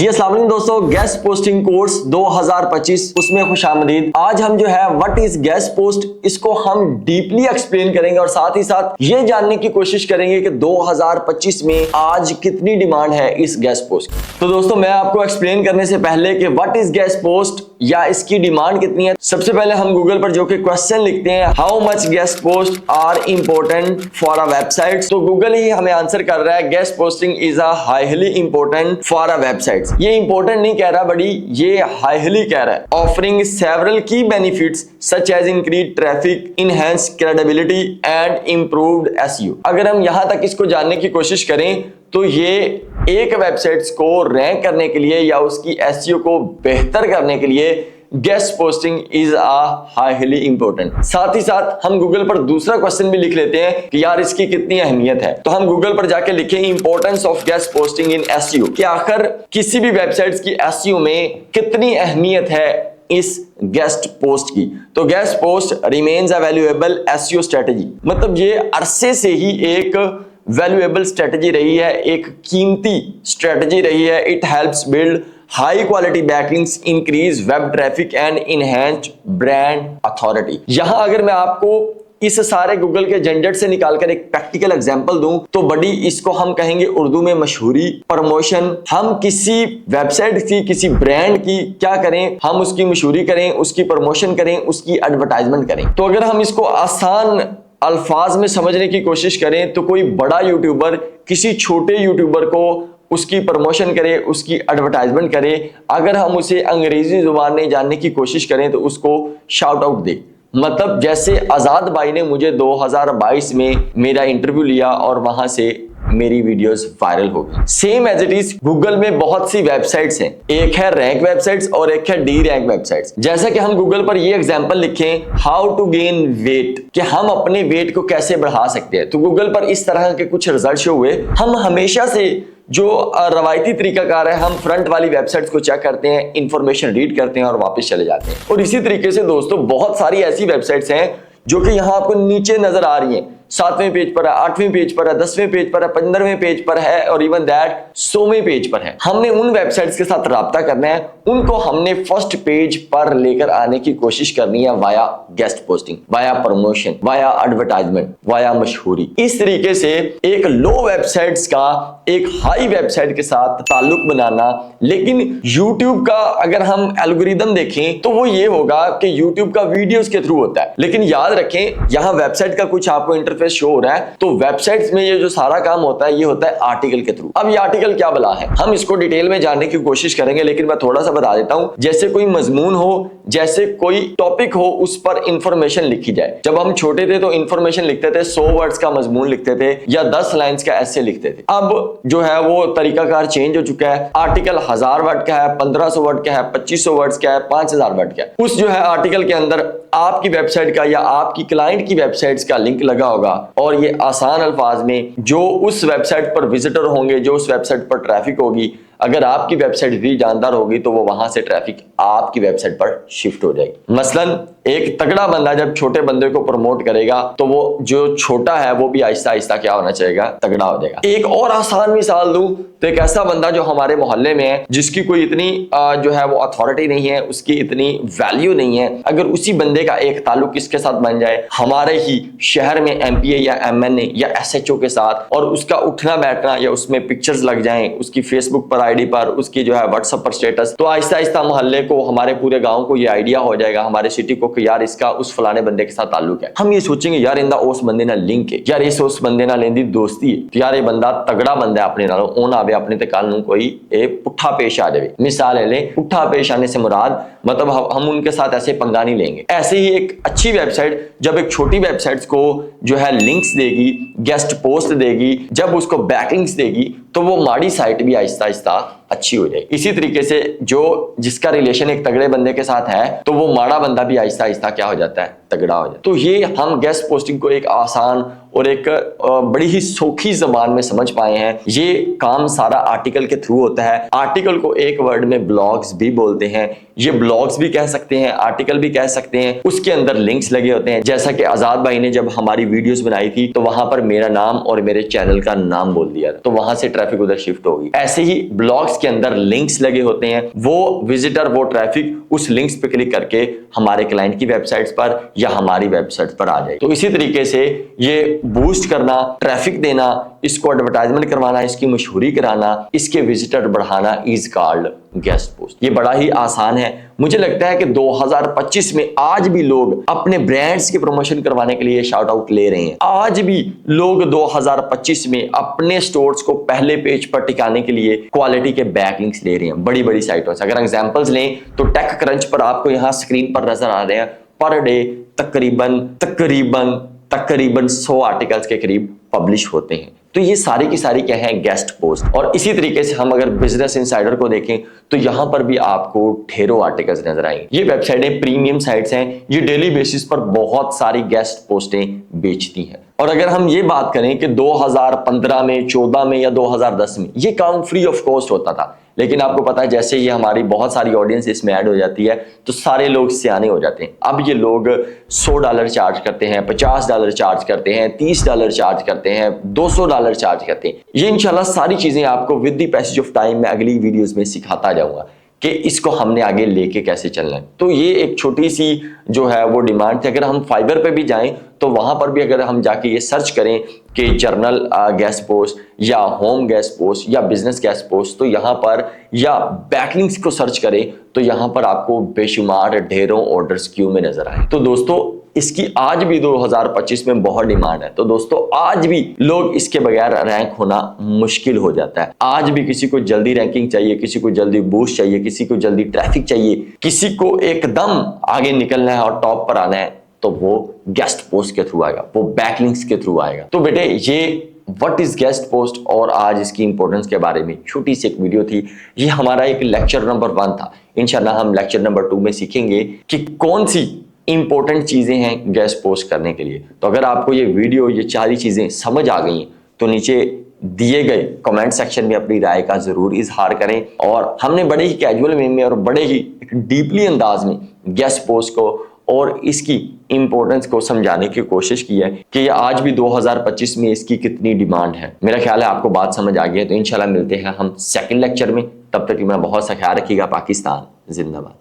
जी अस्सलाम वालेकुम दोस्तों, गेस्ट पोस्टिंग कोर्स 2025 उसमें खुशामदीद। आज हम जो है व्हाट इज गेस्ट पोस्ट, इसको हम डीपली एक्सप्लेन करेंगे और साथ ही साथ ये जानने की कोशिश करेंगे कि 2025 में आज कितनी डिमांड है इस गेस्ट पोस्ट की। तो दोस्तों मैं आपको एक्सप्लेन करने से पहले कि व्हाट इज गेस्ट पोस्ट या इसकी डिमांड कितनी है, सबसे पहले हम गूगल पर जो कि क्वेश्चन लिखते हैं how much guest post are important for a website, तो गूगल ही हमें आंसर कर रहा है guest posting is a highly important for a website. ये इंपॉर्टेंट नहीं कह रहा बड़ी, ये हाईली कह रहा है। Offering several key benefits such as increase traffic, enhance credibility and improved SEO. अगर हम यहां तक इसको जानने की कोशिश करें तो ये एक वेबसाइट्स को रैंक करने के लिए या उसकी एसईओ को बेहतर करने के लिए guest posting is a highly important. साथ ही साथ हम गूगल पर दूसरा क्वेश्चन भी लिख लेते हैं कि यार इसकी कितनी अहमियत है। तो हम गूगल पर जाके लिखें importance of guest posting in SEO, कि आखिर किसी भी वेबसाइट्स की एसईओ में कितनी अहमियत है इस गेस्ट पोस्ट की। तो गेस्ट पोस्ट रिमेन्स अ वैल्यूएबल एसईओ स्ट्रेटेजी, मतलब ये अरसे से ही एक वैल्यूएबल स्ट्रेटेजी रही है, एक कीमती स्ट्रेटेजी रही है। It helps build high quality backlinks, increase web traffic and enhanced brand authority. यहां अगर मैं आपको इस सारे गूगल के झंझट से निकालकर एक प्रैक्टिकल एग्जांपल दूं तो बड़ी इसको हम कहेंगे उर्दू में मशहूरी, प्रमोशन। हम किसी वेबसाइट की, किसी ब्रांड की क्या करें, हम उसकी मशहूरी करें, उसकी प्रमोशन करें, उसकी एडवर्टाइजमेंट करें। तो अगर हम इसको आसान अल्फाज में समझने की कोशिश करें तो कोई बड़ा यूट्यूबर किसी छोटे यूट्यूबर को उसकी प्रमोशन करे, उसकी एडवर्टाइजमेंट करे। अगर हम उसे अंग्रेजी जुबान नहीं जानने की कोशिश करें तो उसको शाउट आउट दे। मतलब जैसे आजाद भाई ने मुझे 2022 में मेरा इंटरव्यू लिया और वहां से मेरी वीडियोस वायरल हो गई। Same as it is Google में बहुत सी वेबसाइट्स हैं, एक है रैंक वेबसाइट्स और एक है डी रैंक वेबसाइट्स। जैसा कि हम गूगल पर ये एग्जांपल लिखें हाउ टू गेन वेट, कि हम अपने वेट को कैसे बढ़ा सकते हैं। तो गूगल पर इस तरह के कुछ रिजल्ट शो हुए। हम हमेशा से जो रवायती तरीकाकार है, हम फ्रंट वाली वेबसाइट्स को चेक करते हैं, इंफॉर्मेशन रीड करते हैं और वापस चले जाते हैं। और इसी तरीके से दोस्तों बहुत सारी ऐसी वेबसाइट्स हैं जो कि यहां आपको नीचे नजर आ रही हैं, 7वें पेज पर है, 8वें पेज पर है, 10वें पेज पर है, 15वें पेज पर है और इवन दैट 100वें पेज पर है। हमने उन वेबसाइट्स के साथ राब्ता करना है, उनको हमने फर्स्ट पेज पर लेकर आने की कोशिश करनी है via guest posting, via promotion, via advertisement, via मशहूरी। इस तरीके से एक लो वेबसाइट्स का एक हाई वेबसाइट के साथ ताल्लुक बनाना। लेकिन YouTube का अगर हम एल्गोरिदम देखें तो वो ये होगा कि YouTube का वीडियोस के थ्रू होता है। लेकिन याद रखें यहां वेबसाइट का कुछ आपको इंटरफेस शो हो रहा है, तो वेबसाइट्स में ये जो सारा काम होता है ये होता है आर्टिकल के थ्रू। अब ये आर्टिकल क्या बला है, हम इसको डिटेल में जानने की कोशिश करेंगे, लेकिन मैं थोड़ा सा बता देता हूं। जैसे कोई मजमून हो, जैसे कोई टॉपिक हो, उस पर इंफॉर्मेशन लिखी जाए। जब हम छोटे थे तो इंफॉर्मेशन लिखते थे, 100 वर्ड्स का मजमून लिखते थे या 10 लाइन्स का ऐसे लिखते थे। अब जो है वो तरीकाकार चेंज हो चुका है। आर्टिकल 1000 वर्ड का है, 1500 वर्ड का है, 2500 वर्ड्स का है, 5000 वर्ड का है। उस जो है आर्टिकल के अंदर आपकी वेबसाइट का या आपकी क्लाइंट की वेबसाइट्स का लिंक लगा होगा और ये आसान अल्फाज में जो उस वेबसाइट पर विजिटर होंगे, जो उस वेबसाइट पर ट्रैफिक होगी, अगर आपकी वेबसाइट भी जानदार होगी तो वो वहां से ट्रैफिक आपकी वेबसाइट पर शिफ्ट हो जाएगी। मसलन एक तगड़ा बंदा जब छोटे बंदे को प्रमोट करेगा तो वो जो छोटा है वो भी आहिस्ता आहिस्ता क्या होना चाहिए, तगड़ा हो जाएगा। एक और आसान मिसाल दूं तो एक ऐसा बंदा जो हमारे मोहल्ले में है, जिसकी कोई इतनी जो है वो अथॉरिटी नहीं है, उसकी इतनी वैल्यू नहीं है, अगर उसी बंदे का एक ताल्लुक किसके साथ बन जाए, हमारे ही शहर में एमपीए या एमएनए या एसएचओ के साथ, और उसका उठना बैठना या उसमें पिक्चर्स लग जाएं, उसकी फेसबुक पर आईडी पर, उसकी जो है व्हाट्सएप पर स्टेटस, तो आहिस्ता आहिस्ता मोहल्ले को, हमारे पूरे गांव को ये आइडिया हो जाएगा, हमारे सिटी को, कि यार इसका उस फलाने बंदे के साथ ताल्लुक है। हम ये सोचेंगे यार इंदा उस बंदे ना लिंक है, यार इस उस बंदे ना लेंदी दोस्ती है, तो यार ये बंदा तगड़ा बंदा है अपने नालों, ओन आवे अपने ते कल नूं कोई पुट्ठा पेश आ जाए। मिसाल ले लें, पुट्ठा पेश आने से मुराद मतलब हम उनके साथ ऐसे पंगा नहीं लेंगे। ऐसे ही एक अच्छी वेबसाइट जब एक छोटी वेबसाइट्स को जो है लिंक्स देगी, गेस्ट पोस्ट देगी, जब उसको बैकलिंक्स देगी तो वो माड़ी साइट भी आहिस्ता आहिस्ता अच्छी हो जाएगी। इसी तरीके से जो जिसका रिलेशन एक तगड़े बंदे के साथ है तो वो माड़ा बंदा भी आहिस्ता आहिस्ता क्या हो जाता है, तगड़ा हो जाए। तो ये हम गेस्ट पोस्टिंग को एक आसान और एक बड़ी ही सौखी जबान में समझ पाए हैं। ये काम सारा आर्टिकल के थ्रू होता है। आर्टिकल को एक वर्ड में ब्लॉग्स भी बोलते हैं। ये ब्लॉग्स भी कह सकते हैं, आर्टिकल भी कह सकते हैं। उसके अंदर लिंक्स लगे होते हैं। जैसा कि आजाद भाई ने जब हमारी वीडियोस बनाई थी तो वहां पर मेरा नाम और मेरे चैनल का नाम बोल दिया, तो वहां से ट्रैफिक उधर शिफ्ट होगी। ऐसे ही ब्लॉग्स के अंदर लिंक्स लगे होते हैं। वो विजिटर, वो ट्रैफिक उस लिंक्स पे क्लिक करके हमारे क्लाइंट की वेबसाइट्स पर या हमारी वेबसाइट पर आ जाए। तो इसी तरीके से ये बूस्ट करना, ट्रैफिक देना, इसको एडवर्टाइजमेंट करवाना, इसकी मशहूरी कराना, इसके विजिटर बढ़ाना इज कॉल्ड गेस्ट पोस्ट। ये बड़ा ही आसान है। मुझे लगता है कि 2025 में आज भी लोग अपने ब्रांड्स के प्रमोशन करवाने के लिए शाउट आउट ले रहे हैं। आज भी लोग 2025 में अपने स्टोर्स को पहले पेज पर टिकाने के लिए क्वालिटी के बैकलिंक्स ले रहे हैं बड़ी बड़ी साइटों से। अगर एग्जांपल्स लें तो टेक क्रंच पर आपको यहां स्क्रीन पर नजर आ रहे हैं, पर डे तकरीबन 100 आर्टिकल्स के करीब पब्लिश होते हैं। तो ये सारी की सारी क्या है, गेस्ट पोस्ट। और इसी तरीके से हम अगर बिजनेस इनसाइडर को देखें तो यहां पर भी आपको ढेरों आर्टिकल्स नजर आएंगे। ये वेबसाइटें प्रीमियम साइट्स हैं। ये डेली बेसिस पर बहुत सारी गेस्ट पोस्टें बेचती हैं। और अगर हम ये बात करें कि 2015 में, 14 में या 2010 में ये काम फ्री ऑफ कॉस्ट होता था, लेकिन आपको पता है जैसे ये हमारी बहुत सारी ऑडियंस इसमें ऐड हो जाती है तो सारे लोग सियाने हो जाते हैं। अब ये लोग $100 चार्ज करते हैं, $50 चार्ज करते हैं, $30 चार्ज करते हैं, $200 चार्ज करते हैं। ये इंशाल्लाह सारी चीजें आपको with the passage of time में अगली वीडियोस में सिखाता जाऊंगा कि इसको हमने आगे लेके कैसे चलना है। तो ये एक छोटी सी जो है वो डिमांड थी। अगर हम फाइबर पे भी जाएं तो वहां पर भी अगर हम जाके ये सर्च करें कि जर्नल गेस्ट पोस्ट या होम गेस्ट पोस्ट या बिजनेस गेस्ट पोस्ट, तो यहाँ पर या बैकलिंक्स को सर्च करें तो यहाँ पर आपको बेशुमार ढेरों ऑर्डर्स क्यू में नजर आए। तो दोस्तों इसकी आज भी 2025 में बहुत डिमांड है। तो दोस्तों आज भी लोग इसके बगैर रैंक होना मुश्किल हो जाता है। आज भी किसी को जल्दी रैंकिंग चाहिए, किसी को जल्दी बूस्ट चाहिए, किसी को जल्दी ट्रैफिक चाहिए, किसी को एकदम आगे निकलना है और टॉप पर आना है, तो वो गेस्ट पोस्ट के थ्रू आएगा, वो बैकलिंक्स के थ्रू आएगा। तो बेटे ये व्हाट इज गेस्ट पोस्ट और आज इसकी इंपॉर्टेंस के बारे में छोटी सी एक वीडियो थी। ये हमारा एक लेक्चर नंबर 1 था। इंशाल्लाह हम लेक्चर नंबर 2 में सीखेंगे कि कौन सी इंपॉर्टेंट चीजें हैं गेस्ट पोस्ट करने के लिए। तो अगर आपको ये वीडियो, ये सारी चीजें समझ आ गई तो नीचे दिए गए कमेंट सेक्शन में अपनी राय का जरूर इजहार करें। और हमने बड़े ही कैजुअल वे में और बड़े ही डीपली अंदाज में गेस्ट पोस्ट को और इसकी इंपॉर्टेंस को समझाने की कोशिश की है कि आज भी 2025 में इसकी कितनी डिमांड है। मेरा ख्याल है आपको बात समझ आ गई है। तो इंशाल्लाह मिलते हैं हम सेकंड लेक्चर में। तब तक मैं बहुत सा ख्याल रखिएगा। पाकिस्तान जिंदाबाद।